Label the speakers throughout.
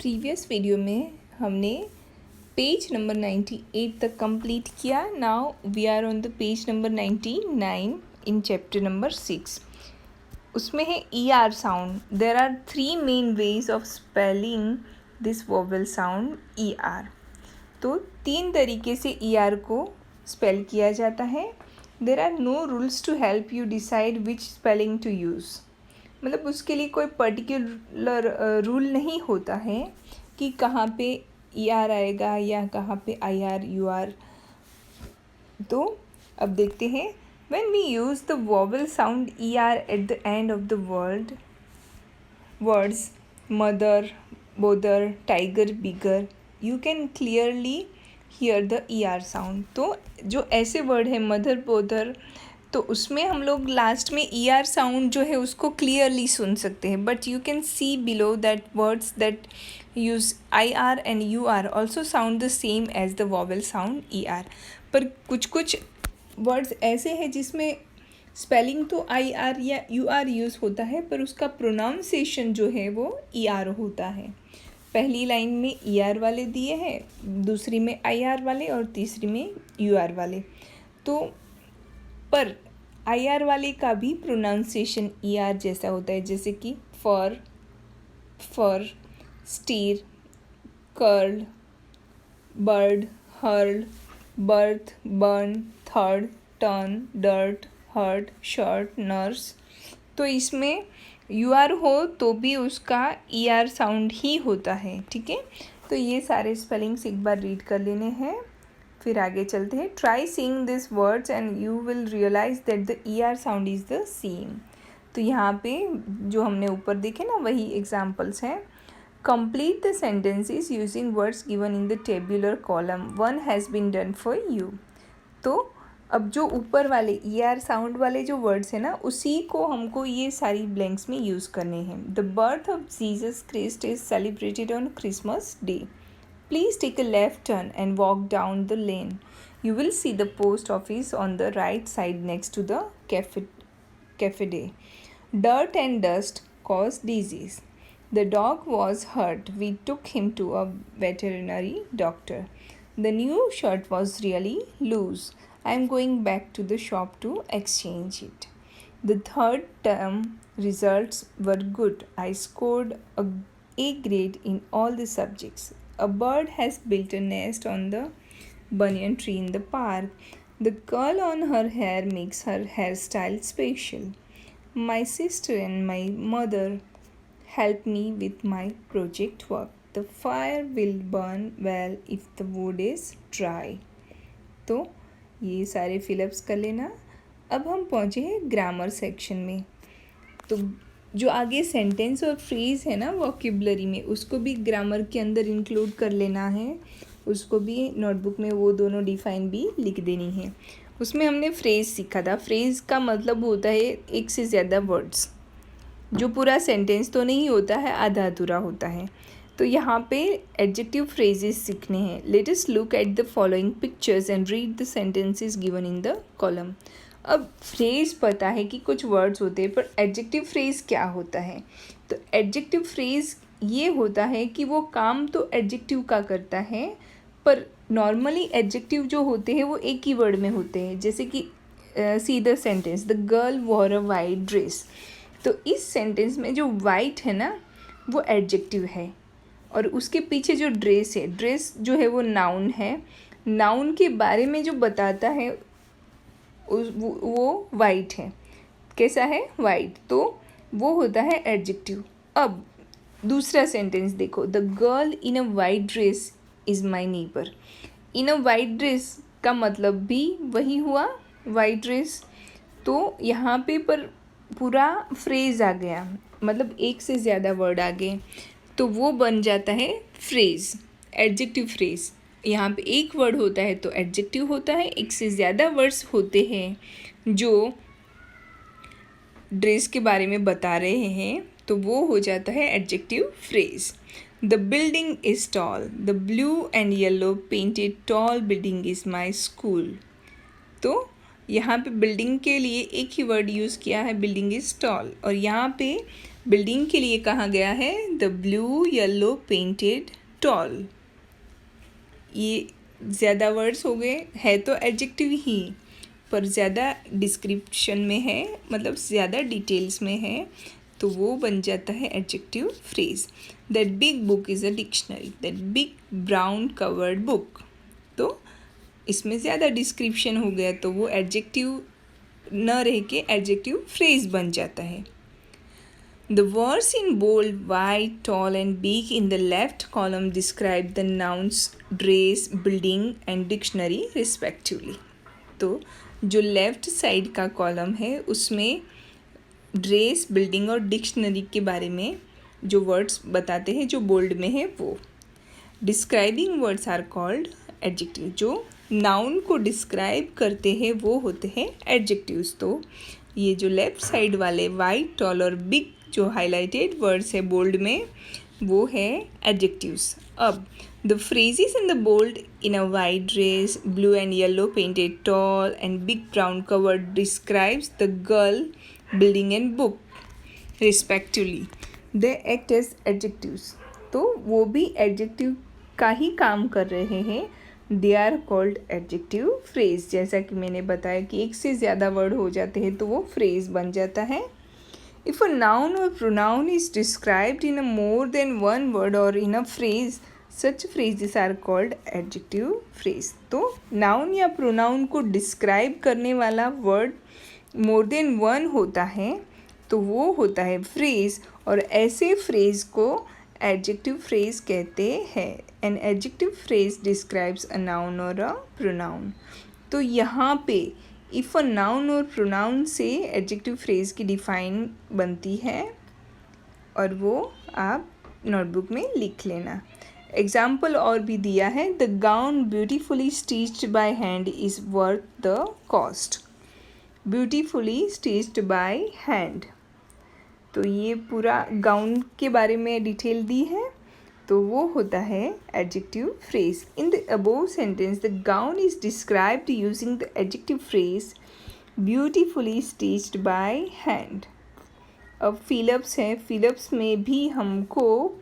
Speaker 1: Previous video में हमने page number 98 तक कंप्लीट किया. Now we are on the page number 99 in chapter number 6. उसमें है ER sound. There are 3 main ways of spelling this vowel sound ER. तो 3 तरीके से ER को स्पेल किया जाता है. There are no rules to help you decide which spelling to use. मतलब उसके लिए कोई पर्टिकुलर रूल नहीं होता है कि कहाँ पे ER आएगा या कहाँ पे IR UR. तो अब देखते हैं. When we use the vowel sound ER at the end of the words mother, bother, tiger, bigger, you can clearly hear the ER sound. तो जो ऐसे वर्ड है मदर बोदर, तो उसमें हम लोग लास्ट में ER साउंड जो है उसको क्लियरली सुन सकते हैं. But you can see below that words that use IR and UR also sound the same as the vowel sound ER. पर कुछ कुछ वर्ड्स ऐसे हैं जिसमें स्पेलिंग तो IR या UR यूज़ होता है पर उसका प्रोनाउंसिएशन जो है वो ER होता है. पहली लाइन में ER वाले दिए हैं, दूसरी में IR वाले और तीसरी में UR वाले. तो पर IR वाले का भी प्रोनाउंसिएशन ER जैसा होता है, जैसे कि fur, stir, curl, bird, hurl, birth, burn, third, turn, dirt, hurt, shirt, nurse. तो इसमें UR हो तो भी उसका ER साउंड ही होता है. ठीक है, तो ये सारे स्पेलिंग्स एक बार रीड कर लेने हैं, फिर आगे चलते हैं. Try seeing this words and you will realise that the ER sound is the same. तो यहाँ पे जो हमने ऊपर देखे ना वही एग्जाम्पल्स हैं. Complete the sentences using words given in the tabular column. 1 has been done for you. तो अब जो ऊपर वाले ER साउंड वाले जो वर्ड्स हैं ना, उसी को हमको ये सारी ब्लैंक्स में यूज़ करने हैं. The birth of Jesus Christ is celebrated on Christmas day. Please take a left turn and walk down the lane. You will see the post office on the right side next to the cafe. Dirt and dust cause disease. The dog was hurt. We took him to a veterinary doctor. The new shirt was really loose. I am going back to the shop to exchange it. The third term results were good. I scored A grade in all the subjects. A bird has built a nest on the banyan tree in the park. The curl on her hair makes her hairstyle special. My sister and my mother help me with my project work. The fire will burn well if the wood is dry. तो ये सारे fill-ups कर लेना. अब हम पहुँचे हैं grammar section में. तो जो आगे सेंटेंस और फ्रेज़ है ना वोकेबलरी में, उसको भी ग्रामर के अंदर इंक्लूड कर लेना है. उसको भी नोटबुक में वो दोनों डिफ़ाइन भी लिख देनी है. उसमें हमने फ्रेज़ सीखा था. फ्रेज़ का मतलब होता है एक से ज़्यादा वर्ड्स, जो पूरा सेंटेंस तो नहीं होता है, आधा अधूरा होता है. तो यहाँ पे एडजेक्टिव फ्रेजेस सीखने हैं. Let us look at the following pictures and read the sentences given in the column. अब फ्रेज़ पता है कि कुछ वर्ड्स होते हैं, पर एडजेक्टिव फ्रेज़ क्या होता है? तो एडजेक्टिव फ्रेज़ ये होता है कि वो काम तो एडजेक्टिव का करता है, पर नॉर्मली एडजेक्टिव जो होते हैं वो एक ही वर्ड में होते हैं. जैसे कि see the sentence, the girl war a white dress. तो इस सेंटेंस में जो वाइट है ना वो एडजेक्टिव है, और उसके पीछे जो ड्रेस है, ड्रेस जो है वो नाउन है. नाउन के बारे में जो बताता है वो वाइट है. कैसा है? वाइट. तो वो होता है एडजेक्टिव. अब दूसरा सेंटेंस देखो, the girl in a white dress is my neighbour. In a white dress का मतलब भी वही हुआ, वाइट ड्रेस. तो यहाँ पे पर पूरा फ्रेज़ आ गया, मतलब एक से ज़्यादा वर्ड आ गए, तो वो बन जाता है फ्रेज़, एडजेक्टिव फ्रेज़. यहाँ पे एक वर्ड होता है तो एडजेक्टिव होता है. एक से ज़्यादा वर्ड्स होते हैं जो ड्रेस के बारे में बता रहे हैं, तो वो हो जाता है adjective phrase. The building is tall. The blue and yellow painted tall building is my school. तो यहाँ पे बिल्डिंग के लिए एक ही वर्ड यूज़ किया है, बिल्डिंग इज़ टॉल. और यहाँ पे बिल्डिंग के लिए कहा गया है the blue yellow painted tall. ये ज़्यादा वर्ड्स हो गए, है तो एडजेक्टिव ही पर ज़्यादा डिस्क्रिप्शन में है, मतलब ज़्यादा डिटेल्स में है, तो वो बन जाता है adjective phrase. That big book is a dictionary, that big brown covered book. तो इसमें ज़्यादा डिस्क्रिप्शन हो गया तो वो एडजेक्टिव न रह के एडजेक्टिव फ्रेज बन जाता है। The words in bold, white, tall and big in the left column describe the nouns dress, building and dictionary respectively. तो जो लेफ्ट साइड का कॉलम है उसमें ड्रेस, बिल्डिंग और डिक्शनरी के बारे में जो वर्ड्स बताते हैं, जो बोल्ड में है वो। Describing words are called adjective. जो नाउन को डिस्क्राइब करते हैं वो होते हैं एडजेक्टिव्स। तो ये जो लेफ्ट साइड वाले वाइट, टॉल और बिग जो हाईलाइटेड वर्ड्स है बोल्ड में वो है एडजेक्टिव्स। अब the phrases in the bold in a white dress, blue and yellow painted tall and big brown covered describes the girl, building and book respectively. They act as adjectives. तो वो भी adjective का ही काम कर रहे हैं। They are called adjective phrase. जैसा कि मैंने बताया कि एक से ज़्यादा वर्ड हो जाते हैं तो वो फ्रेज बन जाता है। If a noun or pronoun is described in a more than one word or in a phrase, such phrases are called adjective phrase. तो noun या pronoun को describe करने वाला word more than one होता है तो वो होता है phrase, और ऐसे phrase को adjective phrase कहते हैं। An adjective phrase describes a noun or a pronoun. तो यहाँ पे इफ़ अ नाउन और प्रोनाउन से एडजेक्टिव फ्रेज की डिफाइन बनती है और वो आप नोटबुक में लिख लेना। एग्जाम्पल और भी दिया है, the gown beautifully stitched by hand is worth the cost. Beautifully stitched by hand, तो ये पूरा गाउन के बारे में डिटेल दी है तो वो होता है adjective phrase. In the above sentence the gown is described using the adjective phrase beautifully stitched by hand. अब फिलअप्स है, फिलअप्स में भी हमको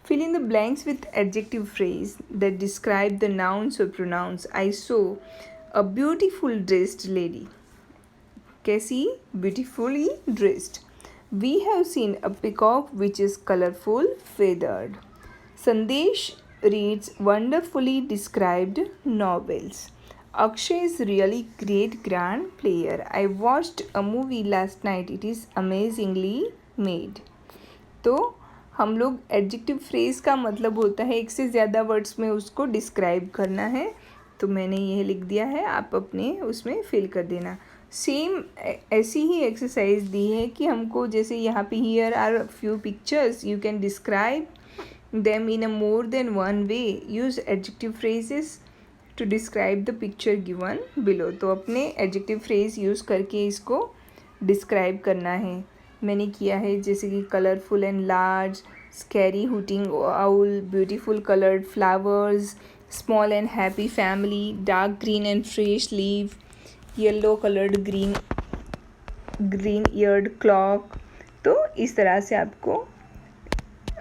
Speaker 1: fill in the blanks with adjective phrase that describe the nouns और pronouns. I saw a beautiful dressed lady. कैसी? Beautifully dressed. We have seen a peacock which is colourful feathered. Sandesh reads wonderfully described novels. Akshay is really great grand player. I watched a movie last night. It is amazingly made. तो हम लोग adjective phrase का मतलब होता है एक से ज़्यादा वर्ड्स में उसको डिस्क्राइब करना है। तो मैंने यह लिख दिया है, आप अपने उसमें फिल कर देना। सेम ऐसी ही एक्सरसाइज दी है कि हमको जैसे यहाँ पे here are few pictures, you can describe them in a more than one way. Use adjective phrases to describe the picture given below. तो अपने adjective phrase use करके इसको describe करना है। मैंने किया है जैसे कि colorful and large, scary hooting owl, beautiful colored flowers, small and happy family, dark green and fresh leaf, yellow colored green eared clock। तो इस तरह से आपको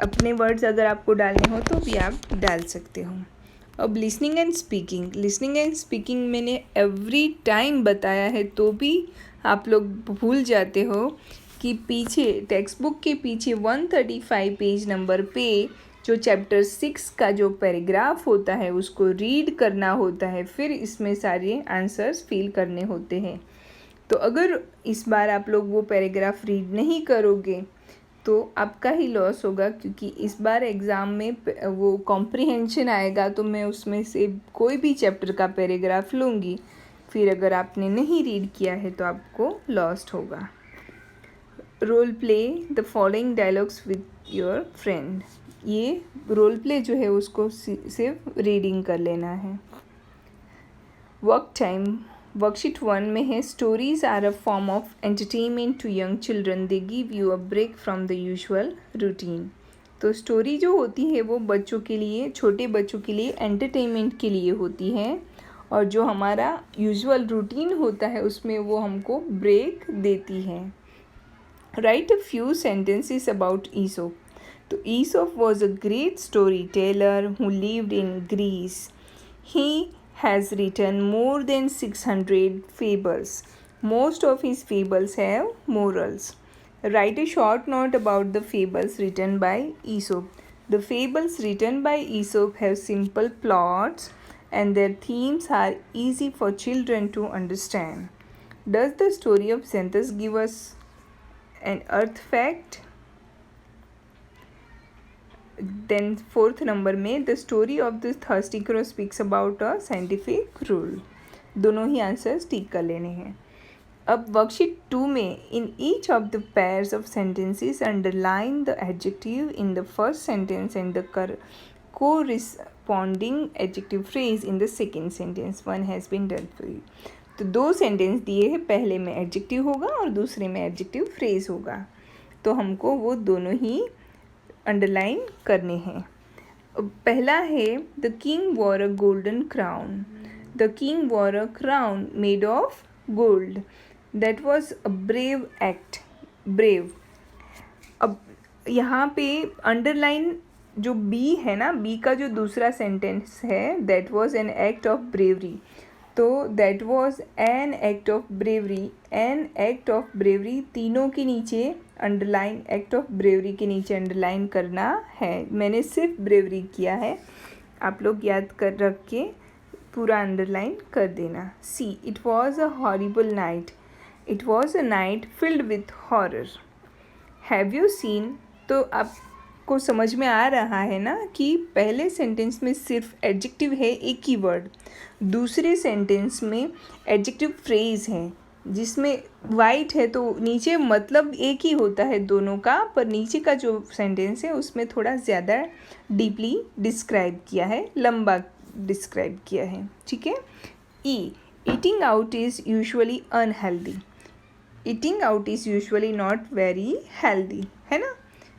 Speaker 1: अपने वर्ड्स अगर आपको डालने हो तो भी आप डाल सकते हो। अब लिसनिंग एंड स्पीकिंग मैंने एवरी टाइम बताया है तो भी आप लोग भूल जाते हो कि पीछे टेक्स्ट बुक के पीछे 135 पेज नंबर पे जो चैप्टर 6 का जो पैराग्राफ होता है उसको रीड करना होता है, फिर इसमें सारे आंसर्स फिल करने होते हैं। तो अगर इस बार आप लोग वो पैराग्राफ रीड नहीं करोगे तो आपका ही लॉस होगा, क्योंकि इस बार एग्ज़ाम में वो कॉम्प्रिहेंशन आएगा तो मैं उसमें से कोई भी चैप्टर का पैराग्राफ लूँगी, फिर अगर आपने नहीं रीड किया है तो आपको लॉस्ट होगा। Role play the following dialogues with your friend. ये रोल प्ले जो है उसको सिर्फ रीडिंग कर लेना है। वर्क टाइम वर्कशीट 1 में है, stories are a form of entertainment to young children, they give you a break from the usual routine. तो स्टोरी जो होती है वो बच्चों के लिए, छोटे बच्चों के लिए एंटरटेनमेंट के लिए होती है, और जो हमारा यूजुअल रूटीन होता है उसमें वो हमको ब्रेक देती है। Write a few sentences about Aesop. So Aesop was a great storyteller who lived in Greece. He has written more than 600 fables. Most of his fables have morals. Write a short note about the fables written by Aesop. The fables written by Aesop have simple plots and their themes are easy for children to understand. Does the story of Xanthus give us an earth fact? Then fourth number में the story of the thirsty crow speaks about a scientific rule. दोनों ही answers ठीक कर लेने हैं. अब worksheet 2 में in each of the pairs of sentences underline the adjective in the first sentence and the corresponding adjective phrase in the second sentence. One has been done for you. तो 2 sentence दिए हैं, पहले में adjective होगा और दूसरे में adjective phrase होगा. तो हमको वो दोनों ही अंडरलाइन करने हैं. पहला है the king war a golden crown. The king war a crown made of gold. That was a brave act. Brave. अब यहाँ पे अंडरलाइन जो बी है ना, बी का जो दूसरा सेंटेंस है, that was an act of bravery. तो that was an act of bravery. An act of bravery तीनों के नीचे अंडरलाइन, एक्ट ऑफ ब्रेवरी के नीचे अंडरलाइन करना है. मैंने सिर्फ ब्रेवरी किया है, आप लोग याद कर रख के पूरा अंडरलाइन कर देना. See it was a horrible night. It was a night filled with horror. Have you seen. तो आपको समझ में आ रहा है ना कि पहले सेंटेंस में सिर्फ एडजेक्टिव है, एक ही वर्ड. दूसरे सेंटेंस में एडजेक्टिव फ्रेज है जिसमें वाइट है, तो नीचे मतलब एक ही होता है दोनों का, पर नीचे का जो सेंटेंस है उसमें थोड़ा ज़्यादा डीपली डिस्क्राइब किया है, लंबा डिस्क्राइब किया है. ठीक है. ई eating out is usually unhealthy. Eating out is usually not very healthy, है ना.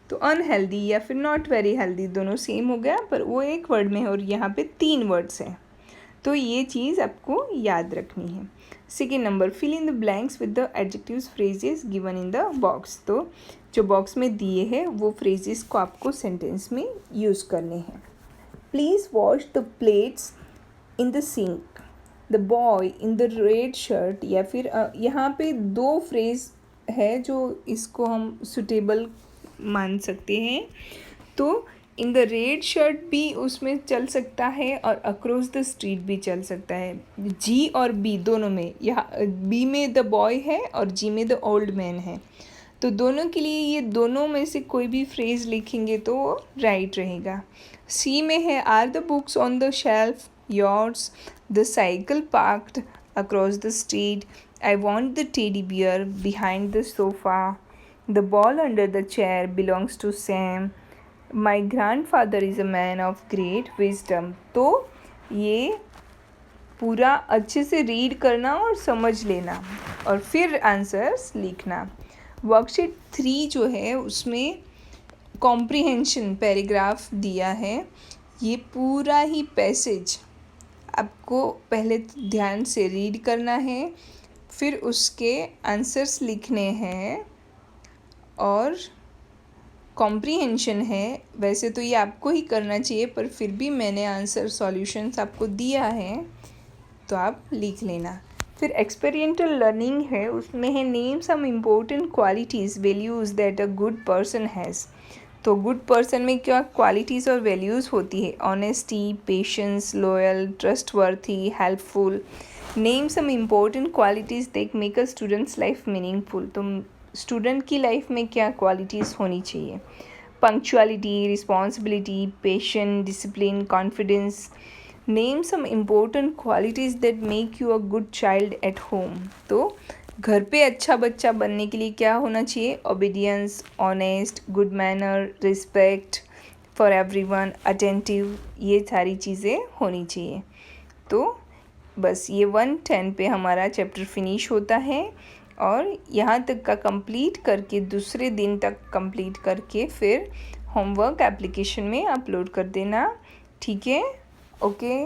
Speaker 1: तो अनहेल्दी या फिर नॉट वेरी हेल्दी दोनों सेम हो गया, पर वो एक वर्ड में है और यहाँ पे 3 वर्ड्स हैं. तो ये चीज़ आपको याद रखनी है. Second number, fill in the blanks with the adjectives phrases given in the box. तो जो बॉक्स में दिए हैं वो फ्रेजेस को आपको सेंटेंस में यूज़ करने हैं. Please wash the plates in the sink. The boy in the red shirt. या फिर यहाँ पे 2 फ्रेज है जो इसको हम सुटेबल मान सकते हैं. तो इन द रेड शर्ट भी उसमें चल सकता है और अक्रॉस द स्ट्रीट भी चल सकता है. जी और बी दोनों में, यहाँ बी में द बॉय है और जी में द ओल्ड मैन है. तो दोनों के लिए ये दोनों में से कोई भी फ्रेज लिखेंगे तो राइट रहेगा. सी में है are the books on the shelf yours. The cycle parked across the street. I want the teddy bear behind the sofa. The ball under the chair belongs to Sam. My grandfather is a man of great wisdom. तो ये पूरा अच्छे से read करना और समझ लेना और फिर आंसर्स लिखना. वर्कशीट 3 जो है उसमें कॉम्प्रिहेंशन पैराग्राफ दिया है. ये पूरा ही पैसेज आपको पहले ध्यान से रीड करना है, फिर उसके आंसर्स लिखने हैं. और कॉम्प्रिहेंशन है, वैसे तो ये आपको ही करना चाहिए, पर फिर भी मैंने आंसर सॉल्यूशंस आपको दिया है तो आप लिख लेना. फिर एक्सपेरिमेंटल लर्निंग है, उसमें है name some important qualities values that a good person has. तो गुड पर्सन में क्या क्वालिटीज़ और वैल्यूज़ होती है? Honesty, patience, loyal, trustworthy, helpful. Name some important qualities that make a students life meaningful. तो स्टूडेंट की लाइफ में क्या क्वालिटीज़ होनी चाहिए? Punctuality, responsibility, patience, discipline, confidence. Name some important qualities that make you a good child at home. तो घर पे अच्छा बच्चा बनने के लिए क्या होना चाहिए? Obedience, honest, good manner, respect for everyone, attentive. ये सारी चीज़ें होनी चाहिए. तो बस ये 110 पे हमारा चैप्टर फिनिश होता है और यहाँ तक का कंप्लीट करके दूसरे दिन तक कंप्लीट करके फिर होमवर्क एप्लीकेशन में अपलोड कर देना. ठीक है. ओके.